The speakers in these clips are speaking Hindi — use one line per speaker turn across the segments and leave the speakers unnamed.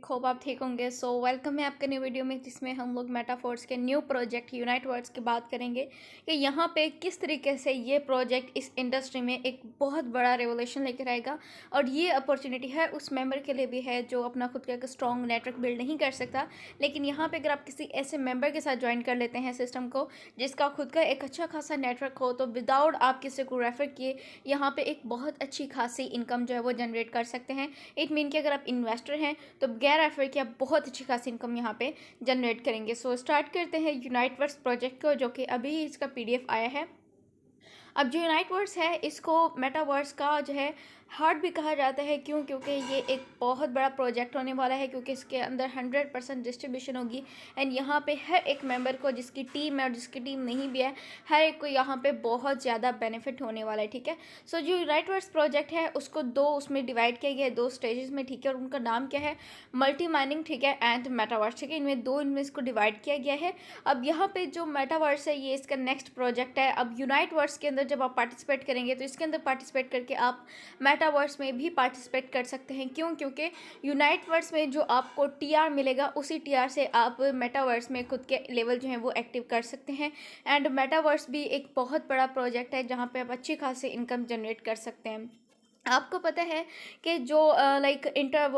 होप आप ठीक होंगे। सो वेलकम है आपके न्यू वीडियो में, जिसमें हम लोग मेटाफोर्स के न्यू प्रोजेक्ट यूनाइट वर्ड्स की बात करेंगे कि यहाँ पे किस तरीके से ये प्रोजेक्ट इस इंडस्ट्री में एक बहुत बड़ा रेवोल्यूशन लेकर आएगा। और ये अपॉर्चुनिटी है उस मेंबर के लिए भी है जो अपना खुद का एक स्ट्रॉन्ग नेटवर्क बिल्ड नहीं कर सकता, लेकिन यहाँ पे अगर आप किसी ऐसे मेंबर के साथ ज्वाइन कर लेते हैं सिस्टम को जिसका खुद का एक अच्छा खासा नेटवर्क हो, तो विदाउट आप किसी को रेफर किए यहाँ पे एक बहुत अच्छी खासी इनकम जो है वो जनरेट कर सकते हैं। इट मीन कि अगर आप इन्वेस्टर हैं तो गैर एफर की आप बहुत अच्छी खासी इनकम यहाँ पे जनरेट करेंगे। सो स्टार्ट करते हैं यूनाइट वर्ड्स प्रोजेक्ट को, जो कि अभी इसका पीडीएफ आया है। अब जो यूनाइट वर्ड्स है इसको मेटावर्स का जो है हार्ट भी कहा जाता है। क्यों? क्योंकि ये एक बहुत बड़ा प्रोजेक्ट होने वाला है, क्योंकि इसके अंदर 100% डिस्ट्रीब्यूशन होगी। एंड यहाँ पे हर एक मेंबर को, जिसकी टीम है और जिसकी टीम नहीं भी है, हर एक को यहाँ पे बहुत ज़्यादा बेनिफिट होने वाला है। ठीक है। सो जो यूनाइट वर्ड्स प्रोजेक्ट है उसको दो उसमें डिवाइड किया गया है, दो स्टेजेस में। ठीक है। और उनका नाम क्या है? मल्टी माइनिंग, ठीक है, एंड मेटावर्स। ठीक है। इनमें इसको डिवाइड किया गया है। अब यहाँ पे जो मेटावर्स है ये इसका नेक्स्ट प्रोजेक्ट है। अब यूनाइट वर्ड्स के अंदर जब आप पार्टिसिपेट करेंगे तो इसके अंदर पार्टिसिपेट करके आप मेटावर्स में भी पार्टिसिपेट कर सकते हैं। क्यों? क्योंकि यूनाइट वर्ड्स में जो आपको टीआर मिलेगा उसी टीआर से आप मेटावर्स में खुद के लेवल जो है वो एक्टिव कर सकते हैं। एंड मेटावर्स भी एक बहुत बड़ा प्रोजेक्ट है जहाँ पे आप अच्छी खासी इनकम जनरेट कर सकते हैं। आपको पता है कि जो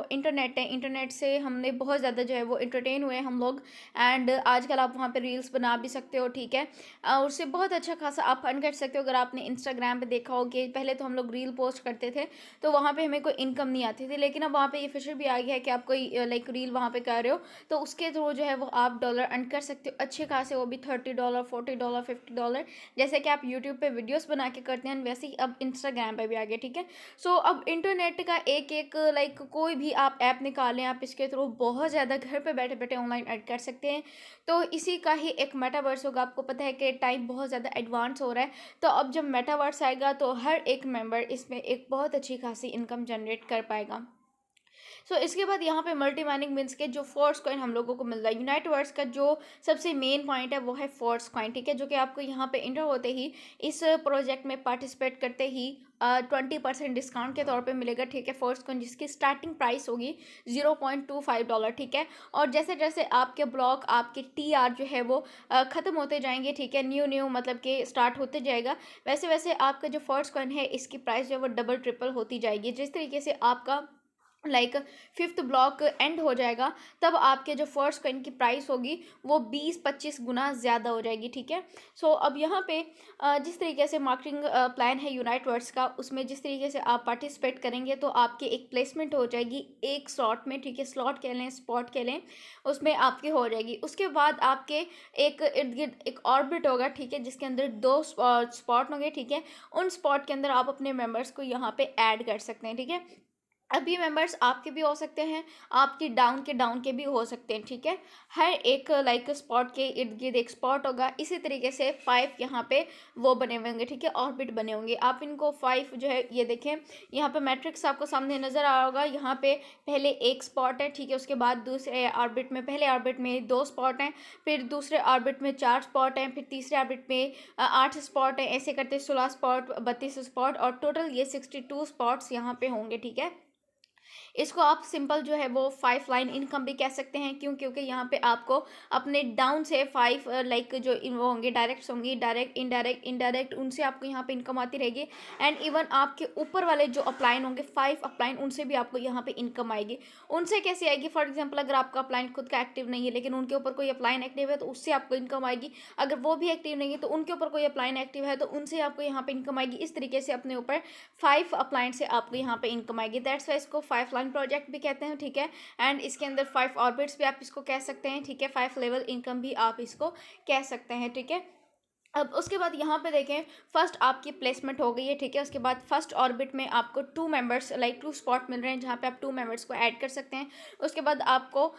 इंटरनेट है, इंटरनेट से हमने बहुत ज़्यादा जो है वो इंटरटेन हुए हम लोग। एंड आजकल आप वहाँ पे रील्स बना भी सकते हो। ठीक है। उससे बहुत अच्छा खासा आप अर्न कर सकते हो। अगर आपने इंस्टाग्राम पे देखा हो कि पहले तो हम लोग रील पोस्ट करते थे तो वहाँ पे हमें कोई इनकम नहीं आती थी, लेकिन अब वहाँ पे ये फीचर भी आ गया है कि आप कोई रील वहाँ पे कर रहे हो तो उसके थ्रू जो है वो आप डॉलर अर्न कर सकते हो अच्छे खासे, वो भी $30, $40, $50। जैसे कि आप यूट्यूब पे वीडियोज़ बना के करते हैं, वैसे ही अब इंस्टाग्राम पर भी आ गया। ठीक है। सो अब इंटरनेट का एक एक कोई भी आप ऐप निकालें, आप इसके थ्रू बहुत ज़्यादा घर पे बैठे बैठे ऑनलाइन अर्न कर सकते हैं। तो इसी का ही एक मेटावर्स होगा। आपको पता है कि टाइम बहुत ज़्यादा एडवांस हो रहा है, तो अब जब मेटावर्स आएगा तो हर एक मेंबर इसमें एक बहुत अच्छी खासी इनकम जनरेट कर पाएगा। सो इसके बाद यहाँ पे मल्टी माइनिंग मीन्स के जो फोर्स कॉइन हम लोगों को मिल रहा है, यूनाइट वर्ड्स का जो सबसे मेन पॉइंट है वो है फोर्स कॉइन। ठीक है। जो कि आपको यहाँ पे इंटर होते ही, इस प्रोजेक्ट में पार्टिसिपेट करते ही 20% डिस्काउंट के तौर पे मिलेगा। ठीक है। फोर्स कॉइन जिसकी स्टार्टिंग प्राइस होगी $0.25। ठीक है। और जैसे जैसे आपके ब्लॉक, आपके टीआर जो है वो ख़त्म होते जाएंगे, ठीक है, न्यू मतलब कि स्टार्ट होते जाएगा, वैसे वैसे आपका जो फोर्स कॉइन है इसकी प्राइस जो है वो डबल ट्रिपल होती जाएगी। जिस तरीके से आपका फिफ्थ ब्लॉक एंड हो जाएगा तब आपके जो फर्स्ट कॉइन की प्राइस होगी वो 20-25 गुना ज़्यादा हो जाएगी। ठीक है। सो अब यहाँ पे जिस तरीके से मार्केटिंग प्लान है यूनाइट वर्ड्स का, उसमें जिस तरीके से आप पार्टिसिपेट करेंगे तो आपकी एक प्लेसमेंट हो जाएगी एक स्लॉट में। ठीक है। स्लॉट कह लें, स्पॉट कह लें, उसमें आपकी हो जाएगी। उसके बाद आपके एक इर्द गिर्द एक ऑर्बिट होगा। ठीक है। जिसके अंदर दो स्पॉट होंगे। ठीक है। उन स्पॉट के अंदर आप अपने मेंबर्स को यहाँ पे ऐड कर सकते हैं। ठीक है। अब ये मेंबर्स आपके भी हो सकते हैं, आपकी डाउन के भी हो सकते हैं। ठीक है। हर एक स्पॉट के इर्द गिर्द एक स्पॉट होगा। इसी तरीके से 5 यहाँ पे वो बने हुए होंगे। ठीक है। ऑर्बिट बने होंगे। आप इनको 5 जो है ये देखें, यहाँ पे मैट्रिक्स आपको सामने नज़र आ रहा होगा। यहाँ पे पहले एक स्पॉट है। ठीक है। उसके बाद दूसरे ऑर्बिट में, पहले ऑर्बिट में 2 स्पॉट हैं, फिर दूसरे ऑर्बिट में 4 स्पॉट हैं, फिर तीसरे ऑर्बिट में 8 स्पॉट हैं। ऐसे करते 16 स्पॉट, 32 स्पॉट, और टोटल ये 62 स्पॉट्स यहाँ पे होंगे। ठीक है। इसको आप सिंपल जो है वो 5 लाइन इनकम भी कह सकते हैं। क्यों? क्योंकि यहाँ पे आपको अपने डाउन से 5 जो वो होंगे, डायरेक्ट होंगी, डायरेक्ट इनडायरेक्ट उनसे आपको यहाँ पे इनकम आती रहेगी। एंड इवन आपके ऊपर वाले जो अपलाइन होंगे 5 अपलाइन, उनसे भी आपको यहाँ पे इनकम आएगी। उनसे कैसे आएगी? फॉर एग्जाम्पल अगर आपका अपलाइन खुद का एक्टिव नहीं है लेकिन उनके ऊपर कोई अपलाइन एक्टिव है तो उससे आपको इनकम आएगी। अगर वो भी एक्टिव नहीं है तो उनके ऊपर कोई अपलाइन एक्टिव है तो उनसे आपको यहाँ पे इनकम आएगी। इस तरीके से अपने ऊपर 5 अपलाइन से आपको यहाँ पे इनकम आएगी। दैट्स वाई इसको 5 लाइन प्रोजेक्ट भी कहते हैं। ठीक है। एंड इसके अंदर 5 ऑर्बिट्स भी आप इसको कह सकते हैं। ठीक है। 5 लेवल इनकम भी आप इसको कह सकते हैं। ठीक है। अब उसके बाद यहाँ पे देखें, फर्स्ट आपकी प्लेसमेंट हो गई है। ठीक है। उसके बाद फर्स्ट ऑर्बिट में आपको 2 मेंबर्स 2 स्पॉट मिल रहे हैं जहाँ पे आप 2 मेंबर्स को ऐड कर सकते हैं। उसके बाद आपको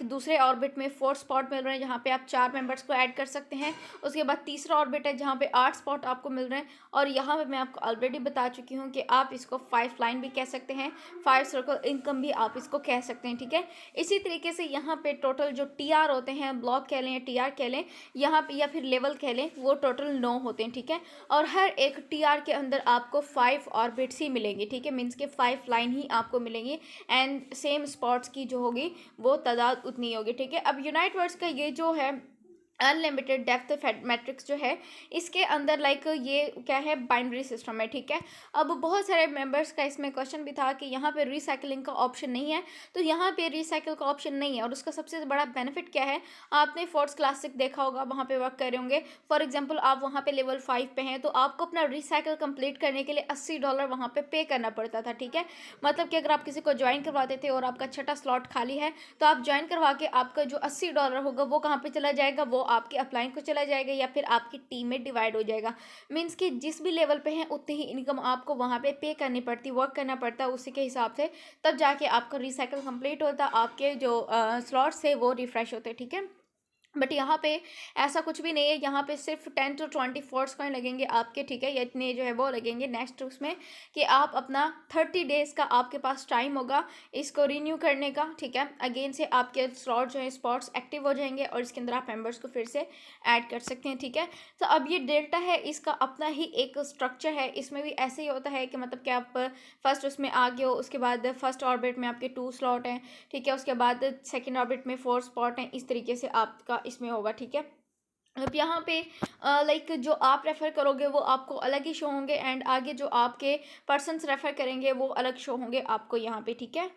दूसरे ऑर्बिट में 4 स्पॉट मिल रहे हैं जहाँ पे आप 4 मेंबर्स को ऐड कर सकते हैं। उसके बाद तीसरा ऑर्बिट है जहाँ पे 8 स्पॉट आपको मिल रहे हैं। और यहाँ पे मैं आपको ऑलरेडी बता चुकी हूँ कि आप इसको 5 लाइन भी कह सकते हैं, 5 सर्कल इनकम भी आप इसको कह सकते हैं। ठीक है। इसी तरीके से यहाँ पे टोटल जो टीआर होते हैं, ब्लॉक कह लें या टीआर कह लें यहाँ पे, या फिर लेवल कह लें, वो टोटल 9 होते हैं, ठीक है। और हर एक टीआर के अंदर आपको 5 ऑर्बिट्स ही मिलेंगे, ठीक है, मीन्स के 5 लाइन ही आपको मिलेंगी एंड सेम स्पॉट्स की जो होगी वो तादाद उतनी होगी, ठीक है। अब यूनाइट का ये जो है अनलिमिटेड डेप्थ मैट्रिक्स जो है, इसके अंदर लाइक ये क्या है, बाइनरी सिस्टम है, ठीक है। अब बहुत सारे मेंबर्स का इसमें क्वेश्चन भी था कि यहाँ पे रिसाइकलिंग का ऑप्शन नहीं है, तो यहाँ पे रिसाइकिल का ऑप्शन नहीं है। और उसका सबसे बड़ा बेनिफिट क्या है, आपने फोर्ट्स क्लासिक देखा होगा, वहाँ पे वर्क कर रहे होंगे। फॉर एग्जाम्पल आप वहाँ पे लेवल 5 पे हैं, तो आपको अपना रिसाइकिल कंप्लीट करने के लिए $80 वहाँ पे करना पड़ता था, ठीक है। मतलब कि अगर आप किसी को ज्वाइन करवाते थे और आपका छठा स्लॉट खाली है, तो आप ज्वाइन करवा के आपका जो $80 होगा वो कहाँ पे चला जाएगा, वो आपके अपलाइन को चला जाएगा या फिर आपकी टीम में डिवाइड हो जाएगा। मीन्स कि जिस भी लेवल पे हैं उतनी ही इनकम आपको वहाँ पे करनी पड़ती, वर्क करना पड़ता है उसी के हिसाब से, तब जाके आपका रिसाइकिल कंप्लीट होता, आपके जो स्लॉट्स थे वो रिफ्रेश होते, ठीक है। बट यहाँ पे ऐसा कुछ भी नहीं है, यहाँ पे सिर्फ 10 to 20 फोर्ट्स कॉइन लगेंगे आपके, ठीक है, या इतने जो है वो लगेंगे नेक्स्ट उसमें कि आप अपना 30 डेज़ का आपके पास टाइम होगा इसको रिन्यू करने का, ठीक है। अगेन से आपके स्लॉट जो है स्पॉट्स एक्टिव हो जाएंगे और इसके अंदर आप मेंबर्स को फिर से ऐड कर सकते हैं, ठीक है। तो अब ये डेल्टा है, इसका अपना ही एक स्ट्रक्चर है, इसमें भी ऐसे ही होता है कि मतलब कि आप फर्स्ट उसमें आ गए हो, उसके बाद फर्स्ट ऑर्बिट में आपके 2 स्लॉट हैं, ठीक है, उसके बाद सेकेंड ऑर्बिट में 4 स्पॉट हैं, इस तरीके से आपका इसमें होगा, ठीक है। अब यहाँ पे लाइक जो आप रेफ़र करोगे वो आपको अलग ही शो होंगे एंड आगे जो आपके पर्सन्स रेफ़र करेंगे वो अलग शो होंगे आपको यहाँ पे, ठीक है।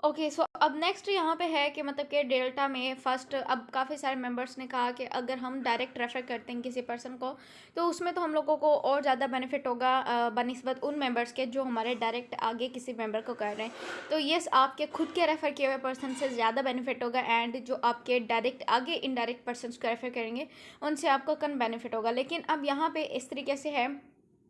ओके, सो अब नेक्स्ट यहाँ पे है कि मतलब कि डेल्टा में फ़र्स्ट अब काफ़ी सारे मेंबर्स ने कहा कि अगर हम डायरेक्ट रेफ़र करते हैं किसी पर्सन को, तो उसमें तो हम लोगों को और ज़्यादा बेनिफिट होगा बनिस्बत उन मेंबर्स के जो हमारे डायरेक्ट आगे किसी मेंबर को कर रहे हैं। तो येस, आपके खुद के रेफ़र किए हुए पर्सन से ज़्यादा बेनिफिट होगा एंड जो आपके डायरेक्ट आगे इनडायरेक्ट पर्सन को रेफ़र करेंगे उनसे आपको कम बेनिफिट होगा। लेकिन अब यहाँ पर इस तरीके से है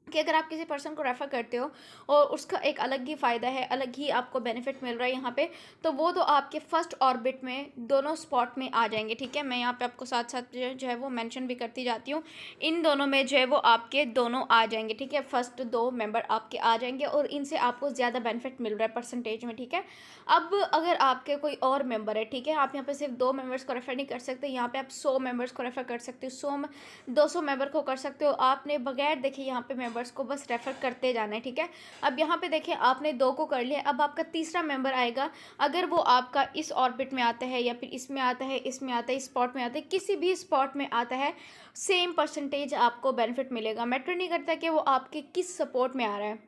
कि अगर आप किसी पर्सन को रेफ़र करते हो और उसका एक अलग ही फ़ायदा है, अलग ही आपको बेनिफिट मिल रहा है यहाँ पे, तो वो तो आपके फर्स्ट ऑर्बिट में दोनों स्पॉट में आ जाएंगे, ठीक है। मैं यहाँ पे आपको साथ साथ जो है वो मेंशन भी करती जाती हूँ, इन दोनों में जो है वो आपके दोनों आ जाएंगे, ठीक है। फर्स्ट 2 मेंबर आपके आ जाएंगे और इनसे आपको ज़्यादा बेनिफिट मिल रहा है परसेंटेज में, ठीक है। अब अगर आपके कोई और मेंबर है, ठीक है, आप यहाँ पे सिर्फ 2 मेंबर्स को रेफ़र नहीं कर सकते, यहाँ पे आप 100 मेंबर्स को रेफ़र कर सकते हो, 200 मेंबर को कर सकते हो। आपने बगैर देखे यहाँ पे मेंबर्स को बस रेफ़र करते जाना है, ठीक है। अब यहाँ पे देखिए आपने 2 को कर लिया, अब आपका तीसरा मेंबर आएगा, अगर वो आपका इस ऑर्बिट में आता है या फिर इसमें आता है, इसमें आता है, इस स्पॉट में आता है, किसी भी स्पॉट में आता है, सेम परसेंटेज आपको बेनिफिट मिलेगा। मैटर नहीं करता कि वो आपके किस सपोर्ट में आ रहा है,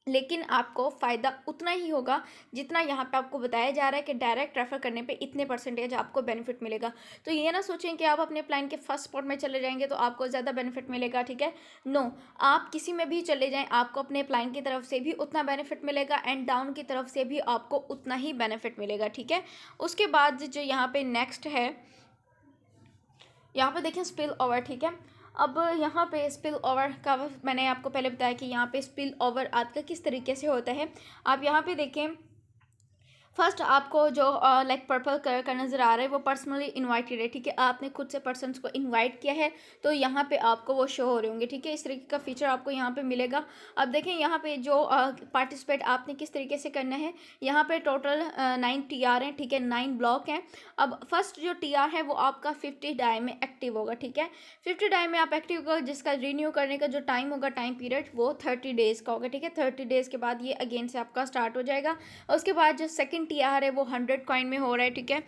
लेकिन आपको फ़ायदा उतना ही होगा जितना यहाँ पे आपको बताया जा रहा है कि डायरेक्ट रेफ़र करने पे इतने परसेंटेज आपको बेनिफिट मिलेगा। तो ये ना सोचें कि आप अपने प्लान के फर्स्ट स्पॉट में चले जाएंगे तो आपको ज़्यादा बेनिफिट मिलेगा, ठीक है। नो, आप किसी में भी चले जाएं आपको अपने प्लान की तरफ से भी उतना बेनिफिट मिलेगा एंड डाउन की तरफ से भी आपको उतना ही बेनिफिट मिलेगा, ठीक है। उसके बाद जो यहाँ पे नेक्स्ट है, यहाँ पे देखें स्पिल ओवर, ठीक है। अब यहाँ पे स्पिल ओवर का मैंने आपको पहले बताया कि यहाँ पे स्पिल ओवर आपका किस तरीके से होता है। आप यहाँ पे देखें, फर्स्ट आपको जो लाइक पर्पल कलर का नज़र आ रहा है वो पर्सनली इनवाइटेड है, ठीक है। आपने खुद से पर्सन्स को इनवाइट किया है तो यहाँ पे आपको वो शो हो रहे होंगे, ठीक है। इस तरीके का फीचर आपको यहाँ पे मिलेगा। अब देखें यहाँ पे जो पार्टिसिपेट आपने किस तरीके से करना है, यहाँ पे टोटल 9 TR हैं, ठीक है, 9 ब्लॉक हैं। अब फर्स्ट जो TR है वो आपका 50 डाई में एक्टिव होगा, ठीक है। 50 डाई में आप एक्टिव होगा, जिसका रिन्यू करने का जो टाइम होगा, टाइम पीरियड, वो 30 डेज़ का होगा, ठीक है। 30 डेज़ के बाद ये अगेन से आपका स्टार्ट हो जाएगा। उसके बाद जो सेकंड TR है वो 100 कॉइन में हो रहा है, ठीक है,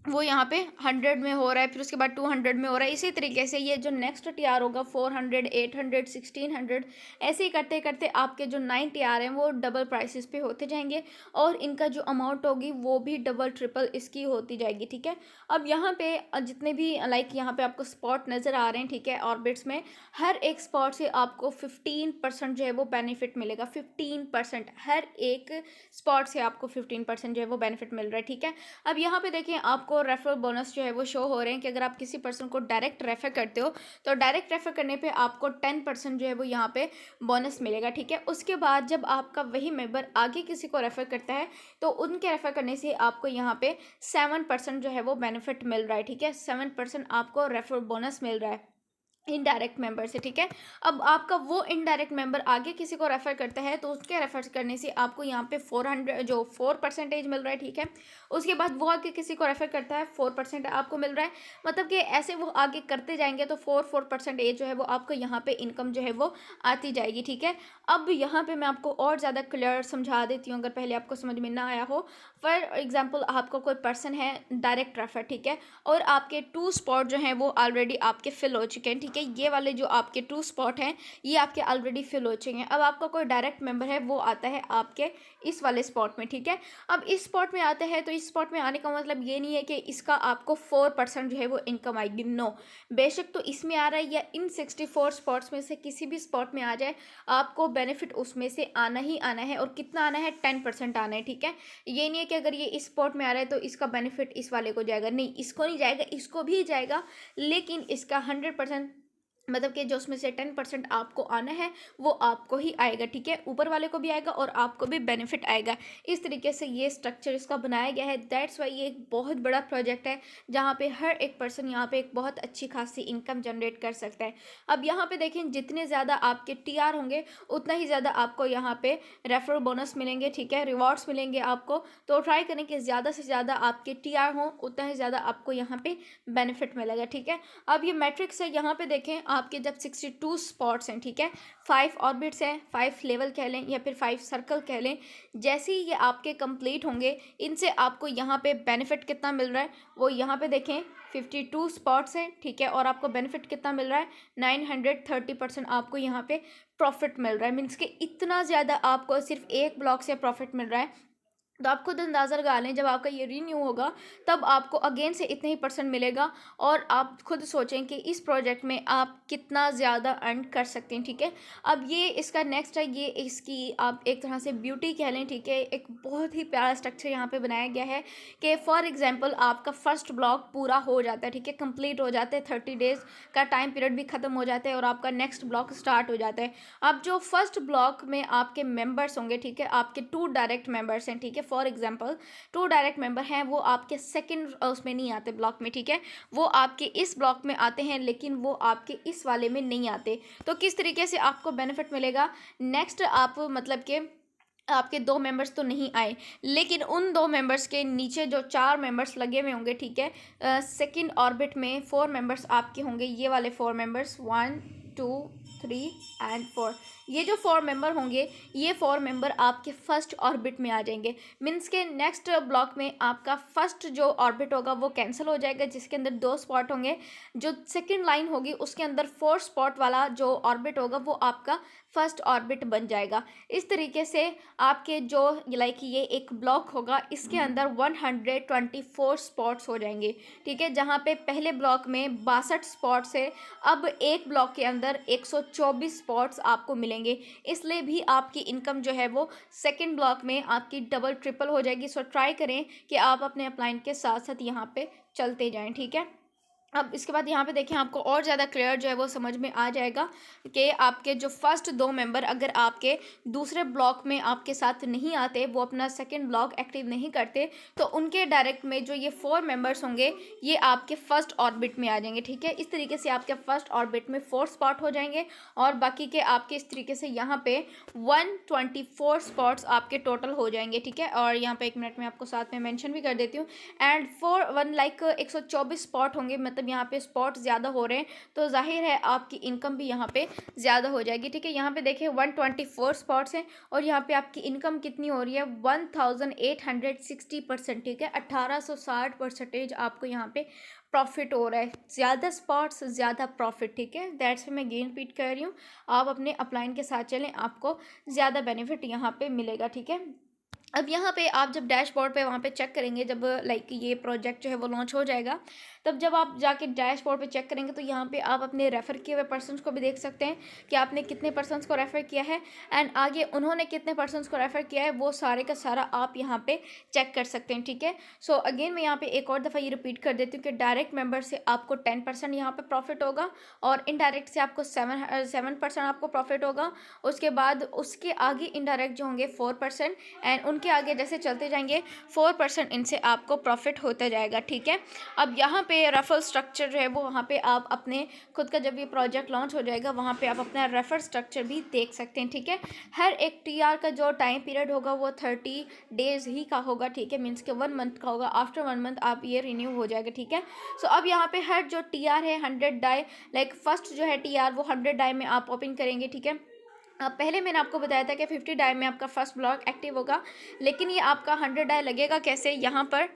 वो यहाँ पे 100 में हो रहा है, फिर उसके बाद 200 में हो रहा है। इसी तरीके से ये जो नेक्स्ट TR होगा 400, 800, 1600, ऐसे ही करते करते आपके जो 9 TR हैं वो डबल प्राइसेस पे होते जाएंगे और इनका जो अमाउंट होगी वो भी डबल ट्रिपल इसकी होती जाएगी, ठीक है। अब यहाँ पे जितने भी लाइक यहाँ पे आपको स्पॉट नज़र आ रहे हैं, ठीक है, ऑर्बिट्स में हर एक स्पॉट से आपको 15% जो है वो बेनिफिट मिलेगा। 15%, हर एक स्पॉट से आपको 15% जो है वो बेनिफिट मिल रहा है, ठीक है। अब यहाँ पे देखिए आपको रेफरल बोनस जो है वो शो हो रहे हैं कि अगर आप किसी पर्सन को डायरेक्ट रेफर करते हो तो डायरेक्ट रेफर करने पे आपको 10% जो है वो यहाँ पे बोनस मिलेगा, ठीक है। उसके बाद जब आपका वही मेंबर आगे किसी को रेफर करता है तो उनके रेफर करने से आपको यहाँ पे 7% जो है वो बेनिफिट मिल रहा है, ठीक है। 7% आपको रेफरल बोनस मिल रहा है। इनडायरेक्ट मेंबर से, ठीक है। अब आपका वो इनडायरेक्ट मेंबर आगे किसी को रेफर करता है तो उसके रेफर करने से आपको यहाँ पे 400 जो 4% मिल रहा है, ठीक है। उसके बाद वो आगे किसी को रेफर करता है, 4% आपको मिल रहा है। मतलब कि ऐसे वो आगे करते जाएंगे तो 4% जो है वो आपको यहाँ पे इनकम जो है वो आती जाएगी, ठीक है। अब यहाँ पे मैं आपको और ज़्यादा क्लियर समझा देती हूँ अगर पहले आपको समझ में ना आया हो। फॉर एग्जाम्पल आपको कोई पर्सन है डायरेक्ट रेफर, ठीक है, और आपके 2 स्पॉट जो हैं वो ऑलरेडी आपके फिल हो चुके हैं, ठीक है। ये वाले जो आपके 2 स्पॉट हैं ये आपके ऑलरेडी फिल हो चुके हैं। अब आपका कोई डायरेक्ट मेंबर है वो आता है आपके इस वाले स्पॉट में, ठीक है। अब इस स्पॉट में आता है तो इस स्पॉट में आने का मतलब ये नहीं है कि इसका आपको 4% जो है वो इनकम आएगी, नो। बेशक तो इसमें आ रहा है या इन 64 स्पॉट्स में से किसी भी स्पॉट में आ जाए, आपको बेनिफिट उसमें से आना ही आना है। और कितना आना है? 10% आना है, ठीक है। ये नहीं है कि अगर ये इस स्पॉट में आ रहा है तो इसका बेनिफिट इस वाले को जाएगा, नहीं, इसको नहीं जाएगा, इसको भी जाएगा, लेकिन इसका 100% मतलब कि जो उसमें से 10% आपको आना है वो आपको ही आएगा, ठीक है। ऊपर वाले को भी आएगा और आपको भी बेनिफिट आएगा। इस तरीके से ये स्ट्रक्चर इसका बनाया गया है। दैट्स वाई ये एक बहुत बड़ा प्रोजेक्ट है जहाँ पे हर एक पर्सन यहाँ पे एक बहुत अच्छी खासी इनकम जनरेट कर सकता है। अब यहाँ पे देखें, जितने ज़्यादा आपके टीआर होंगे उतना ही ज़्यादा आपको यहाँ पे रेफरल बोनस मिलेंगे, ठीक है, रिवॉर्ड्स मिलेंगे आपको। तो ट्राई करें कि ज़्यादा से ज़्यादा आपके टीआर हों, उतना ही ज़्यादा आपको यहाँ पे बेनिफिट मिलेगा, ठीक है। अब ये मैट्रिक्स है, यहाँ पे देखें आपके जब 62 स्पॉट्स हैं, ठीक है, 5 ऑर्बिट्स हैं, 5 लेवल कह लें या फिर 5 सर्कल कह लें, जैसे ही ये आपके कंप्लीट होंगे इनसे आपको यहाँ पे बेनिफिट कितना मिल रहा है वो यहाँ पे देखें। 52 स्पॉट्स हैं, ठीक है, और आपको बेनिफिट कितना मिल रहा है? 930% आपको यहाँ पे प्रॉफिट मिल रहा है। मीन्स कि इतना ज़्यादा आपको सिर्फ एक ब्लॉक से प्रॉफिट मिल रहा है। तो आप खुद अंदाज़ा लगा लें, जब आपका ये रीन्यू होगा तब आपको अगेन से इतने ही परसेंट मिलेगा। और आप खुद सोचें कि इस प्रोजेक्ट में आप कितना ज़्यादा अर्न कर सकते हैं, ठीक है। अब ये इसका नेक्स्ट है, ये इसकी आप एक तरह से ब्यूटी कह लें, ठीक है। एक बहुत ही प्यारा स्ट्रक्चर यहाँ पे बनाया गया है कि फॉर एग्जांपल आपका फर्स्ट ब्लॉक पूरा हो जाता है, ठीक है, कंप्लीट हो जाता है, 30 डेज़ का टाइम पीरियड भी ख़त्म हो जाता है और आपका नेक्स्ट ब्लॉक स्टार्ट हो जाता है। अब जो फर्स्ट ब्लॉक में आपके मेंबर्स होंगे, ठीक है, आपके 2 डायरेक्ट मेंबर्स हैं, ठीक है, फॉर एग्जांपल 2 डायरेक्ट मेंबर हैं, वो आपके सेकंड उसमें नहीं आते ब्लॉक में, ठीक है, वो आपके इस ब्लॉक में आते हैं लेकिन वो आपके इस वाले में नहीं आते। तो किस तरीके से आपको बेनिफिट मिलेगा? नेक्स्ट आप मतलब कि आपके 2 मेंबर्स तो नहीं आए, लेकिन उन 2 मेंबर्स के नीचे जो 4 मेंबर्स लगे हुए होंगे, ठीक है, सेकंड ऑर्बिट में 4 मेंबर्स आपके होंगे, ये वाले 4 मेंबर्स 1 2 3 एंड 4। ये जो 4 मेंबर होंगे ये 4 मेंबर आपके फर्स्ट ऑर्बिट में आ जाएंगे। मीन्स के नेक्स्ट ब्लॉक में आपका फर्स्ट जो ऑर्बिट होगा वो कैंसिल हो जाएगा, जिसके अंदर 2 स्पॉट होंगे। जो सेकंड लाइन होगी उसके अंदर 4 स्पॉट वाला जो ऑर्बिट होगा वो आपका फर्स्ट ऑर्बिट बन जाएगा। इस तरीके से आपके जो लाइक ये एक ब्लॉक होगा इसके अंदर 124 स्पॉट्स हो जाएंगे, ठीक है। जहाँ पे पहले ब्लॉक में 62 स्पॉट्स है, अब एक ब्लॉक के अंदर 124 स्पॉट्स आपको मिलेंगे। इसलिए भी आपकी इनकम जो है वो सेकंड ब्लॉक में आपकी डबल ट्रिपल हो जाएगी। सो ट्राई करें कि आप अपने अपलाइन के साथ साथ यहाँ पे चलते जाएं, ठीक है। अब इसके बाद यहाँ पे देखें, आपको और ज़्यादा क्लियर जो है वो समझ में आ जाएगा कि आपके जो फर्स्ट 2 मेंबर अगर आपके दूसरे ब्लॉक में आपके साथ नहीं आते, वो अपना सेकंड ब्लॉक एक्टिव नहीं करते, तो उनके डायरेक्ट में जो ये 4 मेंबर्स होंगे ये आपके फर्स्ट ऑर्बिट में आ जाएंगे, ठीक है। इस तरीके से आपके फर्स्ट ऑर्बिट में 4 स्पॉट हो जाएंगे और बाकी के आपके इस तरीके से यहाँ पे 124 स्पॉट्स आपके टोटल हो जाएंगे, ठीक है। और यहाँ पे 1 मिनट में आपको साथ में मेंशन भी कर देती हूँ। एंड 124 स्पॉट होंगे, मतलब यहाँ पे स्पॉट ज़्यादा हो रहे हैं तो जाहिर है आपकी इनकम भी यहाँ पे ज़्यादा हो जाएगी, ठीक है। यहाँ पे देखिए 124 स्पॉट्स हैं और यहाँ पे आपकी इनकम कितनी हो रही है? 1860%, ठीक है, 1860% आपको यहाँ पे प्रॉफिट हो रहा है। ज़्यादा स्पॉट्स ज़्यादा प्रॉफिट, ठीक है। दैट्स मैं अगेन रिपीट कर रही हूँ, आप अपने अपलाइन के साथ चलें, आपको ज़्यादा बेनिफिट यहाँ पे मिलेगा, ठीक है। अब यहाँ पे आप जब डैशबोर्ड पे वहाँ पे चेक करेंगे, जब लाइक ये प्रोजेक्ट जो है वो लॉन्च हो जाएगा, तब जब आप जाके डैशबोर्ड पे चेक करेंगे तो यहाँ पे आप अपने रेफ़र किए हुए पर्सन्स को भी देख सकते हैं कि आपने कितने पर्सन्स को रेफ़र किया है एंड आगे उन्होंने कितने पर्सन्स को रेफ़र किया है, वो सारे का सारा आप यहाँ पे चेक कर सकते हैं, ठीक है। सो अगेन मैं यहाँ पे एक और दफ़ा ये रिपीट कर देती हूँ कि डायरेक्ट मेंबर से आपको 10% यहाँ पे प्रॉफिट होगा और इनडायरेक्ट से आपको 7% आपको प्रॉफिट होगा। उसके बाद उसके आगे इनडायरेक्ट जो होंगे 4% एंड उनके आगे जैसे चलते जाएंगे 4% इनसे आपको प्रॉफिट होता जाएगा, ठीक है। अब यहाँ पे रेफरल स्ट्रक्चर जो है वो वहाँ पे आप अपने खुद का जब ये प्रोजेक्ट लॉन्च हो जाएगा वहाँ पे आप अपना रेफर स्ट्रक्चर भी देख सकते हैं, ठीक है। हर एक टीआर का जो टाइम पीरियड होगा वो 30 डेज़ ही का होगा, ठीक है, मीन्स के 1 मंथ का होगा। आफ्टर 1 मंथ आप ये रिन्यू हो जाएगा, ठीक है। सो अब यहाँ पे हर जो टीआर है 100 डाई, लाइक फर्स्ट जो है टीआर वो 100 डाई में आप ओपन करेंगे, ठीक है। अब पहले मैंने आपको बताया था कि 50 डाई में आपका फर्स्ट ब्लॉक एक्टिव होगा, लेकिन ये आपका 100 डाई लगेगा कैसे यहाँ पर।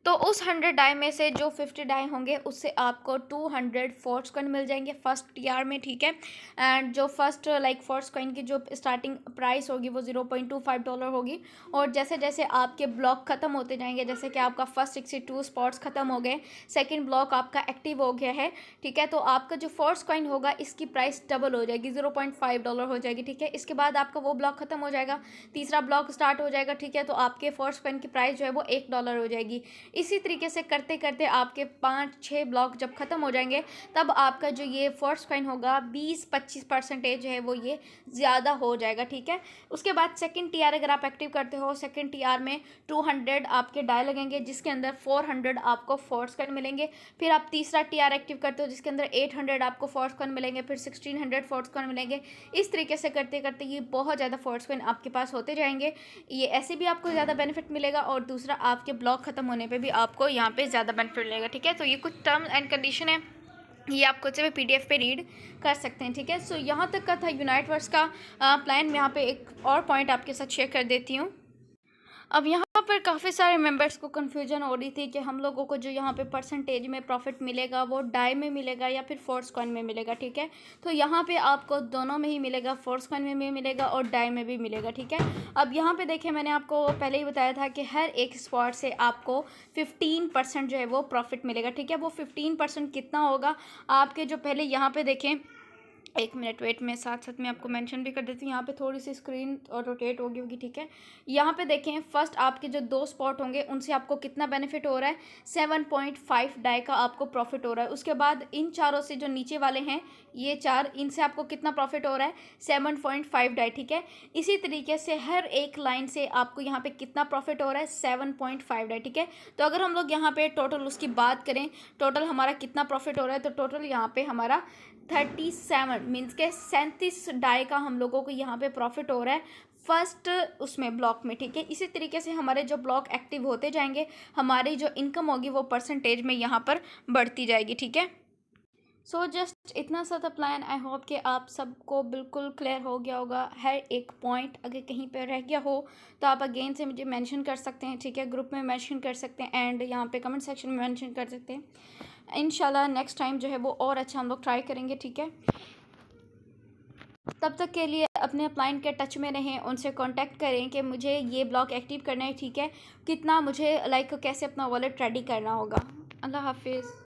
तो उस 100 डाई में से जो 50 डाई होंगे उससे आपको 200 फोर्स कॉइन मिल जाएंगे फर्स्ट टीआर में, ठीक है। एंड जो फर्स्ट लाइक फोर्स कॉइन की जो स्टार्टिंग प्राइस होगी वो $0.25 होगी। और जैसे जैसे आपके ब्लॉक ख़त्म होते जाएंगे, जैसे कि आपका फर्स्ट 62 स्पॉट्स ख़त्म हो गए, सेकेंड ब्लॉक आपका एक्टिव हो गया है, ठीक है, तो आपका जो फोर्स कॉइन होगा इसकी प्राइस डबल हो जाएगी, $0.5 हो जाएगी, ठीक है। इसके बाद आपका वो ब्लॉक ख़त्म हो जाएगा, तीसरा ब्लॉक स्टार्ट हो जाएगा, ठीक है, तो आपके फोर्स कॉइन की प्राइस जो है वो $1 हो जाएगी। इसी तरीके से करते करते आपके 5-6 ब्लॉक जब ख़त्म हो जाएंगे तब आपका जो ये फर्स्ट कॉइन होगा 20-25% है वो ये ज़्यादा हो जाएगा, ठीक है। उसके बाद सेकंड टीआर अगर आप एक्टिव करते हो, सेकंड टीआर में 200 आपके डाई लगेंगे जिसके अंदर 400 आपको फोर्स कॉइन मिलेंगे। फिर आप तीसरा टीआर एक्टिव करते हो जिसके अंदर 800 आपको फोर्स कॉइन मिलेंगे, फिर 1600 फोर्स कॉइन मिलेंगे। इस तरीके से करते करते ये बहुत ज़्यादा फोर्स कॉइन आपके पास होते जाएंगे। ये ऐसे भी आपको ज़्यादा बेनिफिट मिलेगा और दूसरा आपके ब्लॉक ख़त्म होने पे भी आपको यहाँ पे ज़्यादा बेनिफिट मिलेगा, ठीक है। तो ये कुछ टर्म्स एंड कंडीशन है, ये आप खुद से भी पीडीएफ पे रीड कर सकते हैं, ठीक है। सो यहाँ तक का था यूनाइट वर्स का प्लान। मैं यहाँ पे एक और पॉइंट आपके साथ शेयर कर देती हूँ। अब यहाँ पर काफ़ी सारे मेंबर्स को कन्फ्यूजन हो रही थी कि हम लोगों को जो यहाँ पे परसेंटेज में प्रॉफिट मिलेगा वो डाई में मिलेगा या फिर फोर्स कॉइन में मिलेगा, ठीक है। तो यहाँ पे आपको दोनों में ही मिलेगा, फोर्स कॉइन में भी मिलेगा और डाई में भी मिलेगा, ठीक है। अब यहाँ पे देखें, मैंने आपको पहले ही बताया था कि हर एक स्पॉट से आपको 15% जो है वो प्रॉफिट मिलेगा, ठीक है। वो 15% कितना होगा आपके जो पहले यहाँ पे देखें, एक मिनट वेट में साथ साथ में आपको मेंशन भी कर देती हूँ। यहाँ पे थोड़ी सी स्क्रीन और रोटेट होगी, ठीक है। यहाँ पे देखें, फर्स्ट आपके जो 2 स्पॉट होंगे उनसे आपको कितना बेनिफिट हो रहा है, 7.5 डाई का आपको प्रॉफिट हो रहा है। उसके बाद इन चारों से जो नीचे वाले हैं ये 4, इनसे आपको कितना प्रॉफिट हो रहा है, 7.5 डाई, ठीक है। इसी तरीके से हर एक लाइन से आपको यहाँ पे कितना प्रॉफिट हो रहा है, 7.5 डाई, ठीक है। तो अगर हम लोग यहाँ पे टोटल उसकी बात करें, टोटल हमारा कितना प्रॉफिट हो रहा है, तो टोटल यहाँ पे हमारा 37 मीन्स के 37 डाई का हम लोगों को यहाँ पे प्रॉफिट हो रहा है फर्स्ट उसमें ब्लॉक में, ठीक है। इसी तरीके से हमारे जो ब्लॉक एक्टिव होते जाएंगे हमारी जो इनकम होगी वो परसेंटेज में यहाँ पर बढ़ती जाएगी, ठीक है। सो जस्ट इतना सा था प्लान। आई होप कि आप सबको बिल्कुल क्लियर हो गया होगा। हर एक पॉइंट अगर कहीं पर रह गया हो तो आप अगेन से मुझे मेंशन कर सकते हैं, ठीक है, ग्रुप में मेंशन कर सकते हैं एंड यहाँ पे कमेंट सेक्शन में मेंशन कर सकते हैं। इंशाल्लाह नेक्स्ट टाइम जो है वो और अच्छा हम लोग ट्राई करेंगे, ठीक है। तब तक के लिए अपने अपलाइन के टच में रहें, उनसे कांटेक्ट करें कि मुझे ये ब्लॉक एक्टिव करना है, ठीक है, कितना मुझे लाइक कैसे अपना वॉलेट रेडी करना होगा। अल्लाह हाफिज़।